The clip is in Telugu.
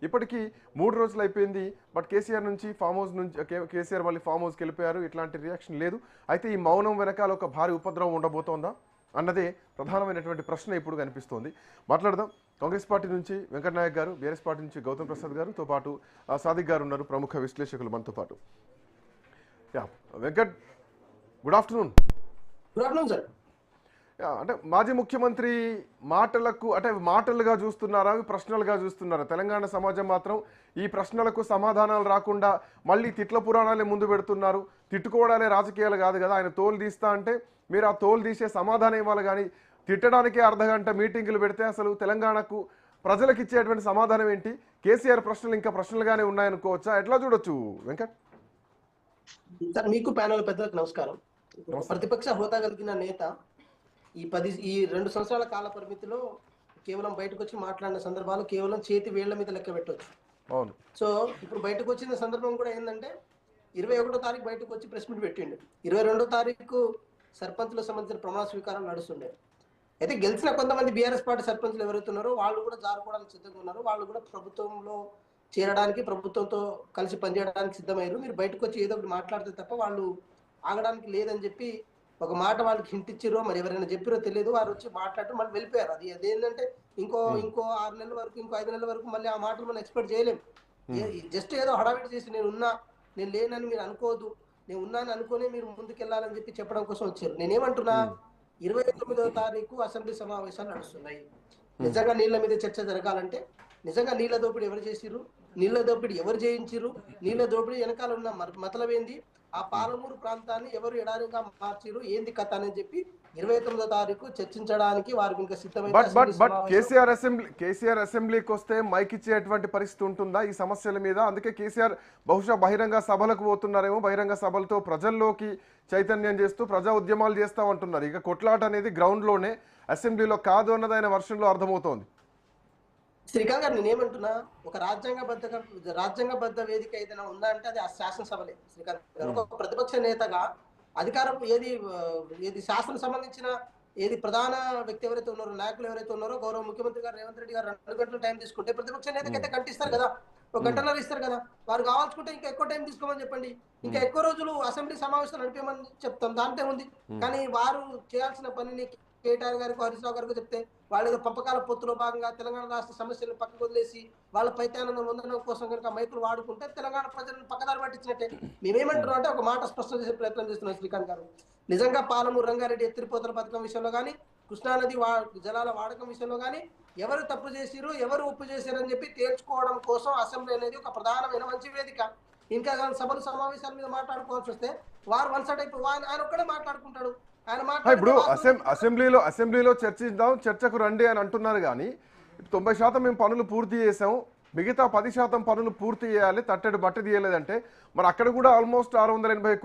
ఇప్పటికీ 3 రోజులు అయిపోయింది. బట్ కేసీఆర్ నుంచి ఫామ్ హౌస్ నుంచి కేసీఆర్ మళ్ళీ ఫామ్ హౌస్కి వెళ్ళిపోయారు. ఇట్లాంటి రియాక్షన్ లేదు. అయితే ఈ మౌనం వెనకాల ఒక భారీ ఉపద్రవం ఉండబోతోందా అన్నదే ప్రధానమైనటువంటి ప్రశ్న ఇప్పుడు కనిపిస్తోంది. మాట్లాడదాం. కాంగ్రెస్ పార్టీ నుంచి వెంకట నాయక్ గారు, బీఆర్ఎస్ పార్టీ నుంచి గౌతమ్ ప్రసాద్ గారుతో పాటు సాదిక్ గారు ఉన్నారు, ప్రముఖ విశ్లేషకులు మనతో పాటు. Venkat, good afternoon. Good afternoon sir. అంటే మాజీ ముఖ్యమంత్రి మాటలకు అంటే మాటలుగా చూస్తున్నారా, అవి ప్రశ్నలుగా చూస్తున్నారా? తెలంగాణ సమాజం మాత్రం ఈ ప్రశ్నలకు సమాధానాలు రాకుండా మళ్ళీ తిట్ల పురాణాలే ముందు పెడుతున్నారు. తిట్టుకోవడాలే రాజకీయాలు కాదు కదా, ఆయన తోలు తీస్తా అంటే మీరు ఆ తోలు తీసే సమాధానం ఇవ్వాలి. కానీ తిట్టడానికే అర్ధగంట మీటింగులు పెడితే అసలు తెలంగాణకు ప్రజలకు ఇచ్చేటువంటి సమాధానం ఏంటి? కేసీఆర్ ప్రశ్నలు ఇంకా ప్రశ్నలుగానే ఉన్నాయనుకోవచ్చా? ఎట్లా చూడొచ్చు వెంకట్? సార్, మీకు ప్యానల్ పెద్దలకు నమస్కారం. ప్రతిపక్ష హోదా కలిగిన నేత ఈ 2 సంవత్సరాల కాల పరిమితిలో కేవలం బయటకు వచ్చి మాట్లాడిన సందర్భాలు కేవలం చేతి వేళ్ల మీద లెక్క పెట్టవచ్చు. అవును. సో ఇప్పుడు బయటకు వచ్చిన సందర్భం కూడా ఏంటంటే 21వ తారీఖు బయటకు వచ్చి ప్రెస్ మీట్ పెట్టిండు. 22వ తారీఖు సర్పంచులకు సంబంధించిన ప్రమాణ స్వీకారం నడుస్తుండే. అయితే గెలిచిన కొంతమంది బీఆర్ఎస్ పార్టీ సర్పంచులు ఎవరైతున్నారో వాళ్ళు కూడా జారుకోవడానికి సిద్ధంగా ఉన్నారు. వాళ్ళు కూడా ప్రభుత్వంలో చేరడానికి, ప్రభుత్వంతో కలిసి పనిచేయడానికి సిద్ధమయ్యారు. మీరు బయటకు వచ్చి ఏదో ఒకటి మాట్లాడితే తప్ప వాళ్ళు ఆగడానికి లేదని చెప్పి ఒక మాట వాళ్ళకి హింట్ ఇచ్చిరో మరి ఎవరైనా చెప్పిరో తెలియదు. వారు వచ్చి మాట్లాడటం మళ్ళీ వెళ్ళిపోయారు. అదేంటంటే ఇంకో 6 నెలల వరకు, ఇంకో 5 నెలల వరకు మళ్ళీ ఆ మాటలు మనం ఎక్స్పెక్ట్ చేయలేము. జస్ట్ ఏదో హడావిడి చేసి నేను లేనని మీరు అనుకోవద్దు, నేను ఉన్నాను అనుకునే మీరు ముందుకెళ్లాలని చెప్పి చెప్పడం కోసం వచ్చారు. నేనేమంటున్నా, 29వ తారీఖు అసెంబ్లీ సమావేశాలు నడుస్తున్నాయి. నిజంగా నీళ్ల మీద చర్చ జరగాలంటే నిజంగా నీళ్ల దోపిడీ ఎవరు చేసిరు, నీళ్ల దోపిడీ ఎవరు చేయించిరు, నీళ్ల దోపిడీ వెనకాల ఉన్న మతలబ్ ఏంది, ఆ పాలమూరు ప్రాంతాన్ని ఎవరు ఎడారిగా మార్చిరు, ఏంది కథ అని చెప్పి 29వ తారీఖు చర్చించడానికి వారికి ఇంకా సిద్ధమైన. కేసీఆర్ అసెంబ్లీకి వస్తే మైక్ ఇచ్చేటువంటి పరిస్థితి ఉంటుందా ఈ సమస్యల మీద? అందుకే కేసీఆర్ బహుశా బహిరంగ సభలకు పోతున్నారేమో, బహిరంగ సభలతో ప్రజల్లోకి చైతన్యం చేస్తూ ప్రజా ఉద్యమాలు చేస్తా ఉంటున్నారు. ఇక కొట్లాట అనేది గ్రౌండ్ లోనే, అసెంబ్లీలో కాదు అన్నది ఆయన వర్షంలో అర్థమవుతోంది. శ్రీకాంత్ గారు, నేనేమంటున్నా, ఒక రాజ్యాంగబద్ధ వేదిక ఏదైనా ఉందా అంటే అది ఆ శాసనసభలే. శ్రీకాంత్ గారు, ఒక ప్రతిపక్ష నేతగా అధికారం ఏది శాసనం సంబంధించిన ఏది ప్రధాన వ్యక్తి ఎవరైతే ఉన్నారో, నాయకులు ఎవరైతే ఉన్నారో, గౌరవ ముఖ్యమంత్రి గారు రేవంత్ రెడ్డి గారు 2 గంటల టైం తీసుకుంటే ప్రతిపక్ష నేతకైతే గంటిస్తారు కదా, 1 గంటన్నర ఇస్తారు కదా. వారు కావాల్సుకుంటే ఇంకా ఎక్కువ టైం తీసుకోమని చెప్పండి, ఇంకా ఎక్కువ రోజులు అసెంబ్లీ సమావేశాలు నడిపేమని చెప్తాం, దాంట్లో ఉంది. కానీ వారు చేయాల్సిన పనిని కేటీఆర్ గారికి, హరీష్ రావు గారికి చెప్తే వాళ్ళు ఏదో పంపకాల పొత్తులో భాగంగా తెలంగాణ రాష్ట్ర సమస్యలను పక్కకు వదిలేసి వాళ్ళ పైతానందం పొందడం కోసం కనుక మైకులు వాడుకుంటే తెలంగాణ ప్రజలను పక్కదారి పట్టించినట్టే. మేమేమంటున్నాం అంటే ఒక మాట స్పష్టం చేసే ప్రయత్నం చేస్తున్నాం శ్రీకాంత్ గారు. నిజంగా పాలమూరు రంగారెడ్డి ఎత్తిపోతల పథకం విషయంలో కానీ, కృష్ణానది జలాల వాడకం విషయంలో కానీ ఎవరు తప్పు చేసిరు, ఎవరు ఒప్పు చేశారు అని చెప్పి తేల్చుకోవడం కోసం అసెంబ్లీ అనేది ఒక ప్రధానమైన మంచి వేదిక. ఇంకా సభలు సమావేశాల మీద మాట్లాడుకోవాల్సి వస్తే వారు వన్ సైడ్ అయిపోయి ఆయన ఒక్కడే మాట్లాడుకుంటాడు. ఇప్పుడు అసెంబ్లీలో చర్చిద్దాం, చర్చకు రండి అని అంటున్నారు. కానీ 90% మేము పనులు పూర్తి చేసాం, మిగతా 10% పనులు పూర్తి చేయాలి, తట్టెడు బట్టి తీయలేదంటే మరి అక్కడ కూడా ఆల్మోస్ట్ 680